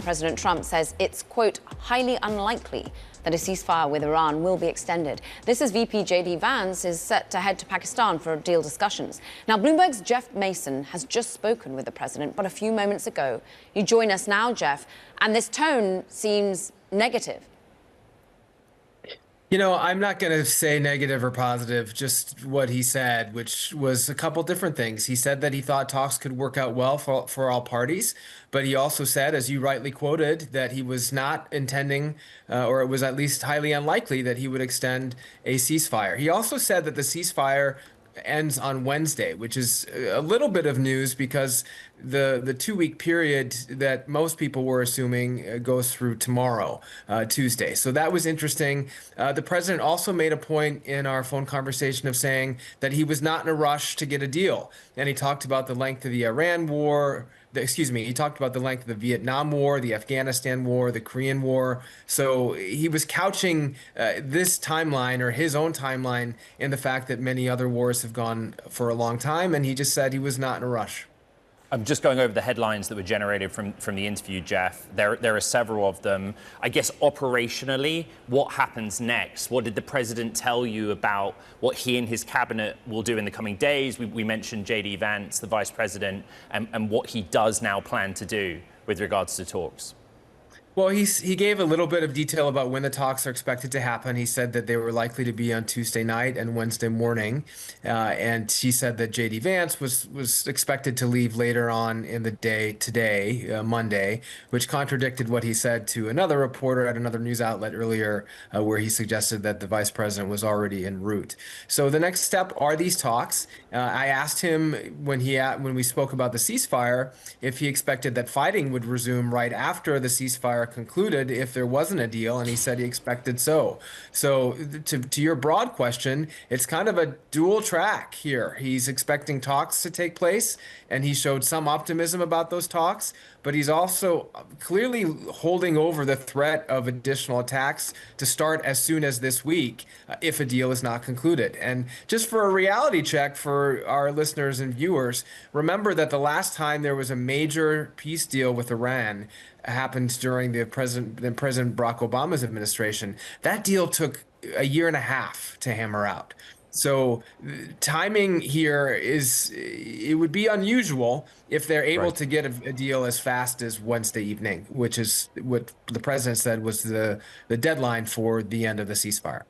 President Trump says it's, quote, highly unlikely that a ceasefire with Iran will be extended. This is VP J.D. Vance is set to head to Pakistan for deal discussions. Now, Bloomberg's Jeff Mason has just spoken with the president, but a few moments ago. You join us now, Jeff, and this tone seems negative. You know, I'm not going to say negative or positive, just what he said, which was a couple different things. He said that he thought talks could work out well for all parties, but he also said, as you rightly quoted, that he was not intending, or it was at least highly unlikely that he would extend a ceasefire. He also said that the ceasefire ends on Wednesday, which is a little bit of news because the 2-week period that most people were assuming goes through tomorrow, Tuesday. So that was interesting. The president also made a point in our phone conversation of saying that he was not in a rush to get a deal. And he talked about the length of the Iran war. He talked about the length of the Vietnam War, the Afghanistan War, the Korean War. So he was couching this timeline, or his own timeline, in the fact that many other wars have gone for a long time, and he just said he was not in a rush. I'm just going over the headlines that were generated from the interview, Jeff. There are several of them. I guess operationally, what happens next? What did the president tell you about what he and his cabinet will do in the coming days? We mentioned J.D. Vance, the vice president, and what he does now plan to do with regards to talks. Well, he gave a little bit of detail about when the talks are expected to happen. He said that they were likely to be on Tuesday night and Wednesday morning. And he said that J.D. Vance was expected to leave later on in the day today, Monday, which contradicted what he said to another reporter at another news outlet earlier, where he suggested that the vice president was already en route. So the next step are these talks. I asked him when we spoke about the ceasefire if he expected that fighting would resume right after the ceasefire concluded if there wasn't a deal, and he said he expected so. So to your broad question, it's kind of a dual track here. He's expecting talks to take place, and he showed some optimism about those talks, but he's also clearly holding over the threat of additional attacks to start as soon as this week if a deal is not concluded. And just for a reality check for our listeners and viewers, remember that the last time there was a major peace deal with Iran happened during President Barack Obama's administration. That deal took a year and a half to hammer out. So timing here it would be unusual if they're able to get a deal as fast as Wednesday evening, which is what the president said was the deadline for the end of the ceasefire.